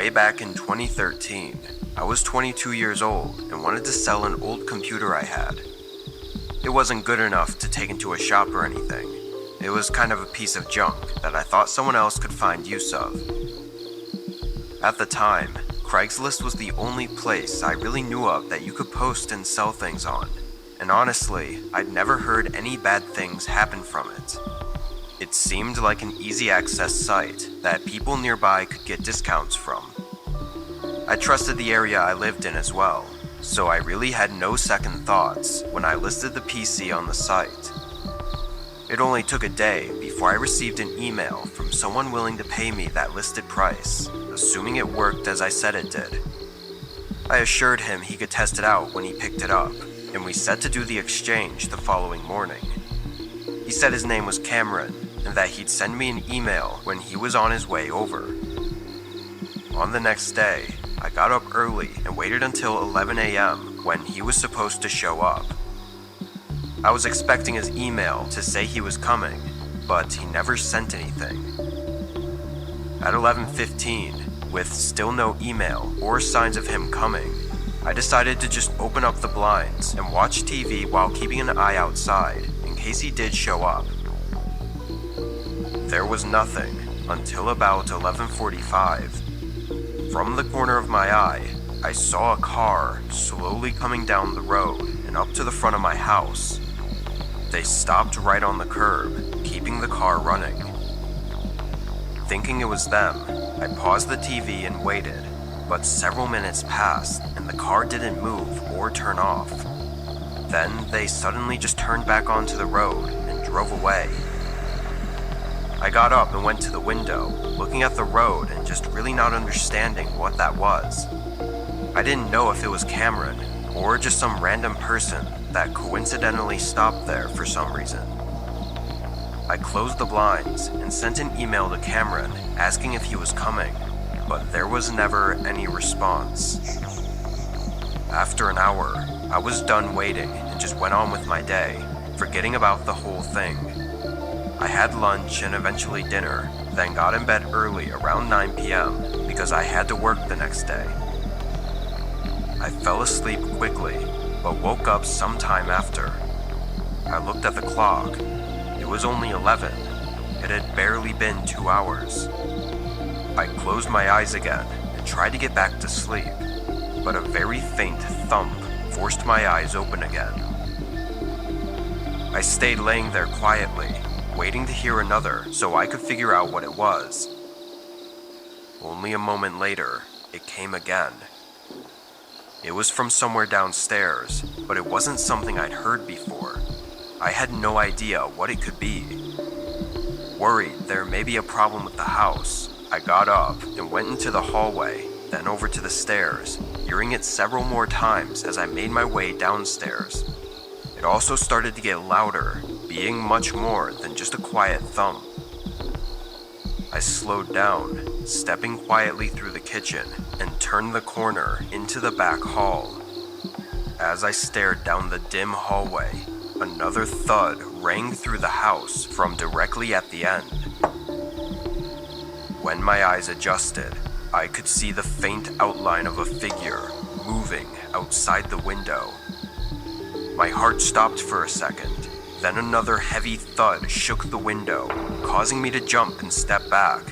way back in 2013. I was 22 years old and wanted to sell an old computer I had. It wasn't good enough to take into a shop or anything. It was kind of a piece of junk that I thought someone else could find use of. At the time, Craigslist was the only place I really knew of that you could post and sell things on, and honestly, I'd never heard any bad things happen from it. It seemed like an easy access site that people nearby could get discounts from. I trusted the area I lived in as well, so I really had no second thoughts when I listed the PC on the site. It only took a day before I received an email from someone willing to pay me that listed price, assuming it worked as I said it did. I assured him he could test it out when he picked it up, and we set to do the exchange the following morning. He said his name was Cameron, and that he'd send me an email when he was on his way over. On the next day, I got up early and waited until 11 a.m. when he was supposed to show up. I was expecting his email to say he was coming, but he never sent anything. At 11:15, with still no email or signs of him coming, I decided to just open up the blinds and watch TV while keeping an eye outside in case he did show up. There was nothing until about 11:45. From the corner of my eye, I saw a car slowly coming down the road and up to the front of my house. They stopped right on the curb, keeping the car running. Thinking it was them, I paused the TV and waited, but several minutes passed and the car didn't move or turn off. Then they suddenly just turned back onto the road and drove away. I got up and went to the window, looking at the road and just really not understanding what that was. I didn't know if it was Cameron or just some random person that coincidentally stopped there for some reason. I closed the blinds and sent an email to Cameron asking if he was coming, but there was never any response. After an hour, I was done waiting and just went on with my day, forgetting about the whole thing. I had lunch and eventually dinner, then got in bed early around 9 p.m. because I had to work the next day. I fell asleep quickly, but woke up sometime after. I looked at the clock. It was only 11. It had barely been 2 hours. I closed my eyes again and tried to get back to sleep, but a very faint thump forced my eyes open again. I stayed laying there quietly, waiting to hear another so I could figure out what it was. Only a moment later, it came again. It was from somewhere downstairs, but it wasn't something I'd heard before. I had no idea what it could be. Worried there may be a problem with the house, I got up and went into the hallway, then over to the stairs, hearing it several more times as I made my way downstairs. It also started to get louder, being much more than just a quiet thump. I slowed down, stepping quietly through the kitchen, and turned the corner into the back hall. As I stared down the dim hallway, another thud rang through the house from directly at the end. When my eyes adjusted, I could see the faint outline of a figure moving outside the window. My heart stopped for a second. Then another heavy thud shook the window, causing me to jump and step back.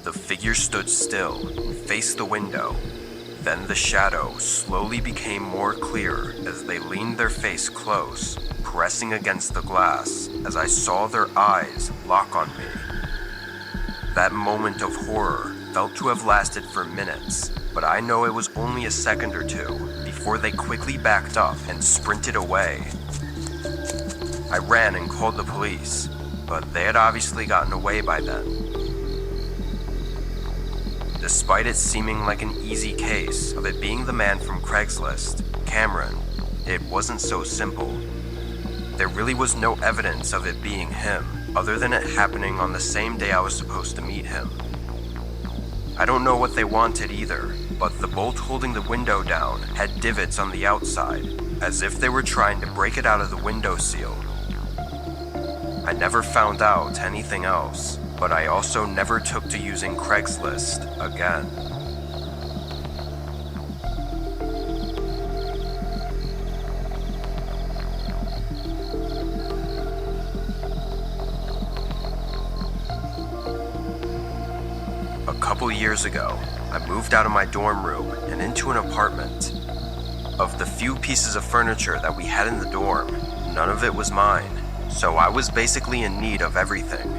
The figure stood still and faced the window. Then the shadow slowly became more clear as they leaned their face close, pressing against the glass as I saw their eyes lock on me. That moment of horror felt to have lasted for minutes, but I know it was only a second or two before they quickly backed up and sprinted away. I ran and called the police, but they had obviously gotten away by then. Despite it seeming like an easy case of it being the man from Craigslist, Cameron, it wasn't so simple. There really was no evidence of it being him, other than it happening on the same day I was supposed to meet him. I don't know what they wanted either, but the bolt holding the window down had divots on the outside, as if they were trying to break it out of the window seal. I never found out anything else, but I also never took to using Craigslist again. couple years ago, I moved out of my dorm room and into an apartment. Of the few pieces of furniture that we had in the dorm, none of it was mine, so I was basically in need of everything.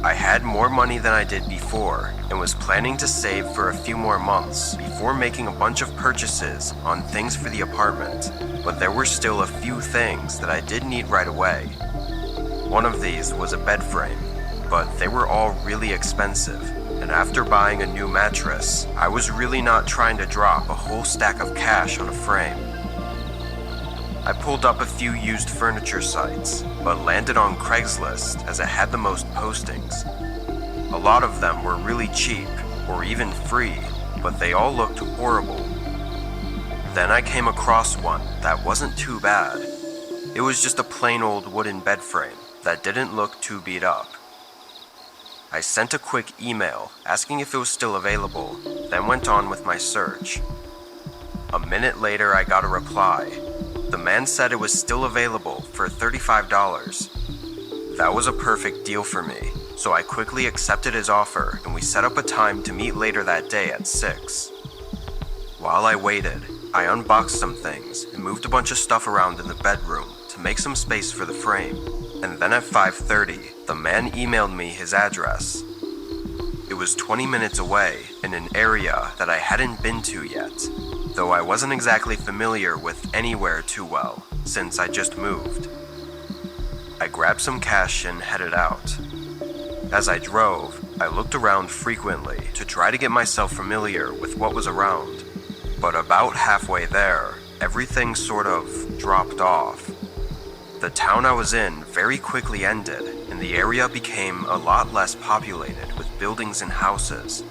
I had more money than I did before and was planning to save for a few more months before making a bunch of purchases on things for the apartment, but there were still a few things that I did need right away. One of these was a bed frame, but they were all really expensive, and after buying a new mattress, I was really not trying to drop a whole stack of cash on a frame. I pulled up a few used furniture sites, but landed on Craigslist as it had the most postings. A lot of them were really cheap, or even free, but they all looked horrible. Then I came across one that wasn't too bad. It was just a plain old wooden bed frame that didn't look too beat up. I sent a quick email asking if it was still available, then went on with my search. A minute later, I got a reply. The man said it was still available for $35. That was a perfect deal for me, so I quickly accepted his offer and we set up a time to meet later that day at 6. While I waited, I unboxed some things and moved a bunch of stuff around in the bedroom to make some space for the frame. And then at 5:30, the man emailed me his address. It was 20 minutes away in an area that I hadn't been to yet, though I wasn't exactly familiar with anywhere too well since I just moved. I grabbed some cash and headed out. As I drove, I looked around frequently to try to get myself familiar with what was around, but about halfway there, everything sort of dropped off. The town I was in very quickly ended, and the area became a lot less populated with buildings and houses.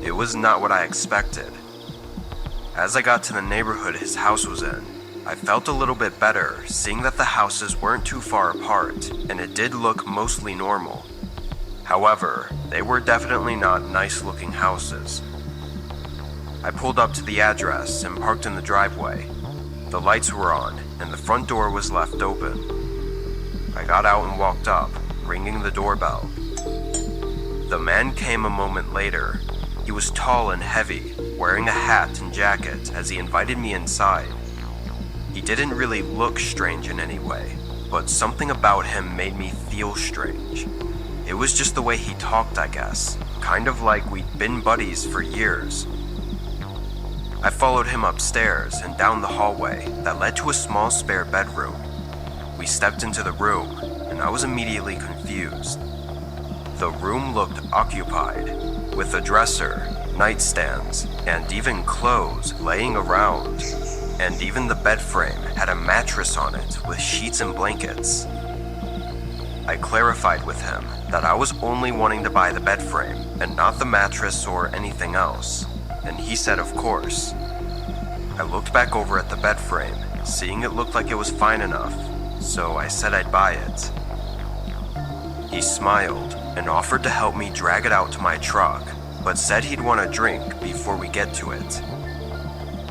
It was not what I expected. As I got to the neighborhood his house was in, I felt a little bit better seeing that the houses weren't too far apart, and it did look mostly normal. However, they were definitely not nice-looking houses. I pulled up to the address and parked in the driveway. The lights were on, and the front door was left open. I got out and walked up, ringing the doorbell. The man came a moment later. He was tall and heavy, wearing a hat and jacket as he invited me inside. He didn't really look strange in any way, but something about him made me feel strange. It was just the way he talked, I guess, kind of like we'd been buddies for years. I followed him upstairs and down the hallway that led to a small spare bedroom. We stepped into the room, and I was immediately confused. The room looked occupied, with a dresser, nightstands, and even clothes laying around. And even the bed frame had a mattress on it with sheets and blankets. I clarified with him that I was only wanting to buy the bed frame and not the mattress or anything else, and he said of course. I looked back over at the bed frame, seeing it looked like it was fine enough, so I said I'd buy it. He smiled and offered to help me drag it out to my truck, but said he'd want a drink before we get to it.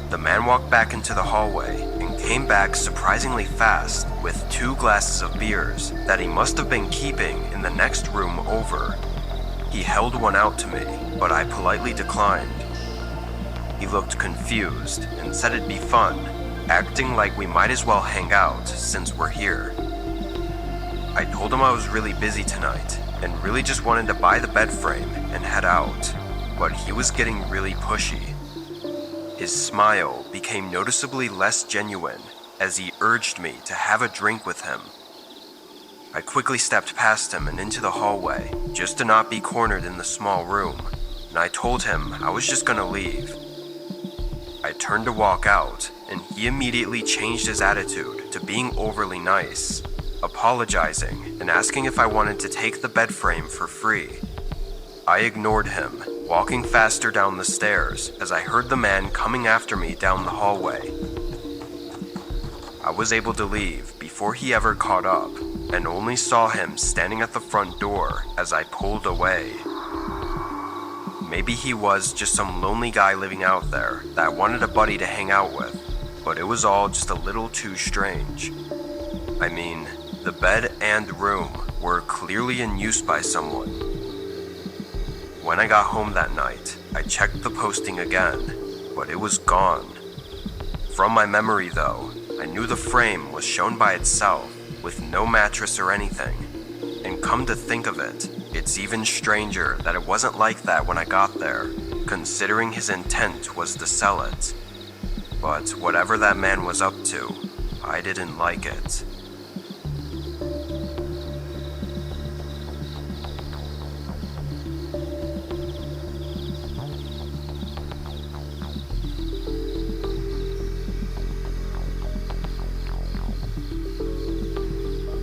The man walked back into the hallway and came back surprisingly fast with 2 glasses of beers that he must have been keeping in the next room over. He held one out to me, but I politely declined. He looked confused and said it'd be fun, acting like we might as well hang out since we're here. I told him I was really busy tonight and really just wanted to buy the bed frame and head out, but he was getting really pushy. His smile became noticeably less genuine as he urged me to have a drink with him. I quickly stepped past him and into the hallway just to not be cornered in the small room, and I told him I was just gonna leave. I turned to walk out, and he immediately changed his attitude to being overly nice, apologizing and asking if I wanted to take the bed frame for free. I ignored him, walking faster down the stairs as I heard the man coming after me down the hallway. I was able to leave before he ever caught up, and only saw him standing at the front door as I pulled away. Maybe he was just some lonely guy living out there that wanted a buddy to hang out with, but it was all just a little too strange. I mean, the bed and room were clearly in use by someone. When I got home that night, I checked the posting again, but it was gone. From my memory though, I knew the frame was shown by itself, with no mattress or anything. And come to think of it, it's even stranger that it wasn't like that when I got there, considering his intent was to sell it. But whatever that man was up to, I didn't like it.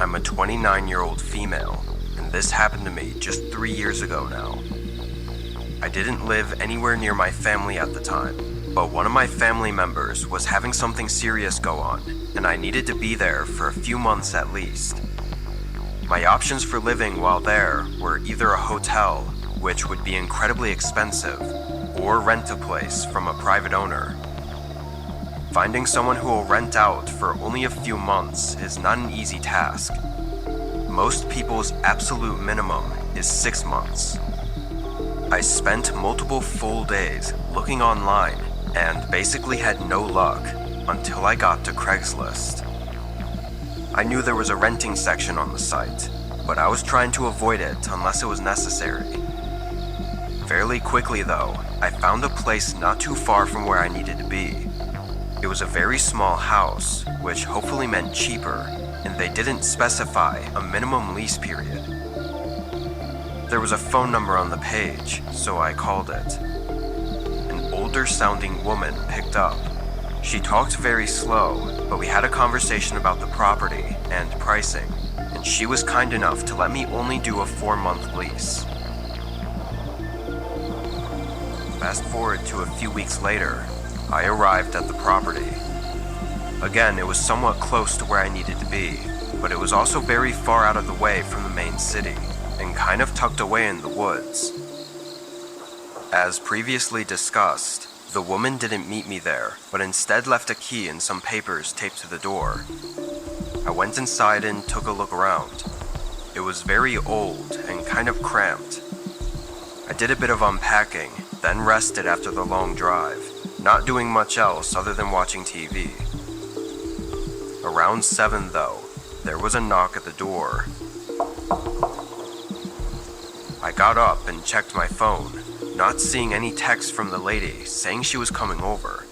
I'm a 29-year-old female, and this happened to me just 3 years ago now. I didn't live anywhere near my family at the time, but one of my family members was having something serious go on, and I needed to be there for a few months at least. My options for living while there were either a hotel, which would be incredibly expensive, or rent a place from a private owner. Finding someone who will rent out for only a few months is not an easy task. Most people's absolute minimum is 6 months. I spent multiple full days looking online and basically had no luck until I got to Craigslist. I knew there was a renting section on the site, but I was trying to avoid it unless it was necessary. Fairly quickly though, I found a place not too far from where I needed to be. It was a very small house, which hopefully meant cheaper, and they didn't specify a minimum lease period. There was a phone number on the page, so I called it. An older sounding woman picked up. She talked very slow, but we had a conversation about the property and pricing, and she was kind enough to let me only do a 4-month lease. Fast forward to a few weeks later, I arrived at the property. Again, it was somewhat close to where I needed to be, but it was also very far out of the way from the main city, and kind of tucked away in the woods. As previously discussed, the woman didn't meet me there, but instead left a key and some papers taped to the door. I went inside and took a look around. It was very old and kind of cramped. I did a bit of unpacking, then rested after the long drive, not doing much else other than watching TV. Around 7 though, there was a knock at the door. I got up and checked my phone, not seeing any text from the lady saying she was coming over.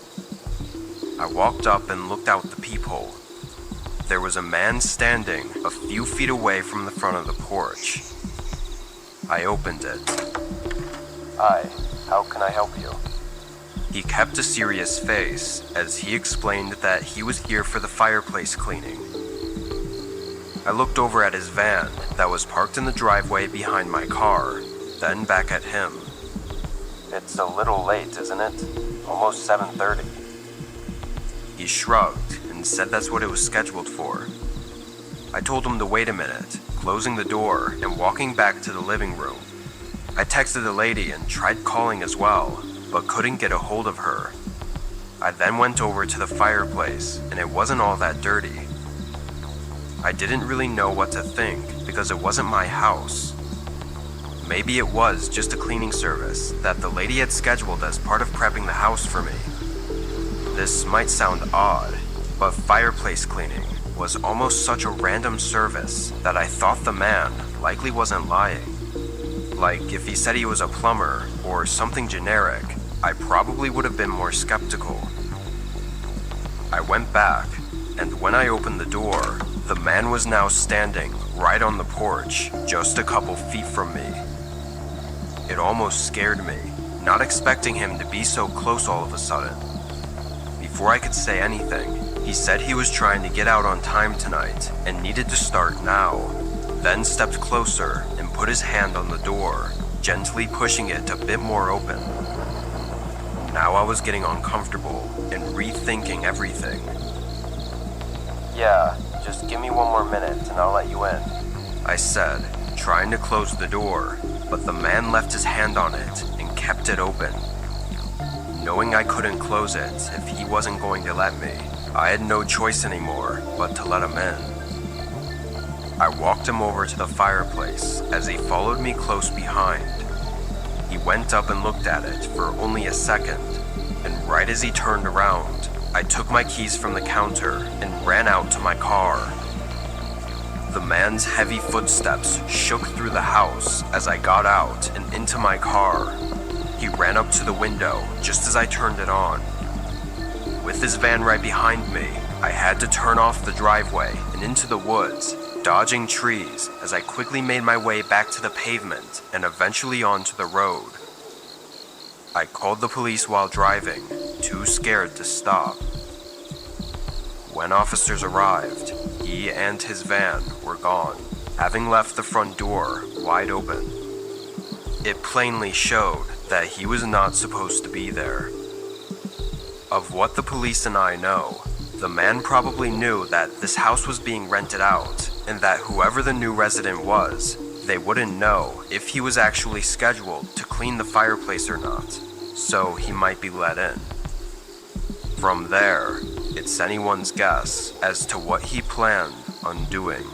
I walked up and looked out the peephole. There was a man standing a few feet away from the front of the porch. I opened it. "Hi, how can I help you?" He kept a serious face as he explained that he was here for the fireplace cleaning. I looked over at his van that was parked in the driveway behind my car, then back at him. "It's a little late, isn't it? Almost 7:30. He shrugged and said that's what it was scheduled for. I told him to wait a minute, closing the door and walking back to the living room. I texted the lady and tried calling as well, but couldn't get a hold of her. I then went over to the fireplace, and it wasn't all that dirty. I didn't really know what to think because it wasn't my house. Maybe it was just a cleaning service that the lady had scheduled as part of prepping the house for me. This might sound odd, but fireplace cleaning was almost such a random service that I thought the man likely wasn't lying. Like, if he said he was a plumber or something generic, I probably would have been more skeptical. I went back, and when I opened the door, the man was now standing right on the porch, just a couple feet from me. It almost scared me, not expecting him to be so close all of a sudden. Before I could say anything, he said he was trying to get out on time tonight and needed to start now, then stepped closer and put his hand on the door, gently pushing it a bit more open. Now I was getting uncomfortable and rethinking everything. "Yeah, just give me one more minute and I'll let you in," I said, trying to close the door, but the man left his hand on it and kept it open. Knowing I couldn't close it if he wasn't going to let me, I had no choice anymore but to let him in. I walked him over to the fireplace as he followed me close behind. He went up and looked at it for only a second, and right as he turned around, I took my keys from the counter and ran out to my car. The man's heavy footsteps shook through the house as I got out and into my car. He ran up to the window just as I turned it on. With his van right behind me, I had to turn off the driveway and into the woods, dodging trees as I quickly made my way back to the pavement and eventually onto the road. I called the police while driving, too scared to stop. When officers arrived, he and his van were gone, having left the front door wide open. It plainly showed that he was not supposed to be there. Of what the police and I know, the man probably knew that this house was being rented out, and that whoever the new resident was, they wouldn't know if he was actually scheduled to clean the fireplace or not, so he might be let in. From there, it's anyone's guess as to what he planned on doing.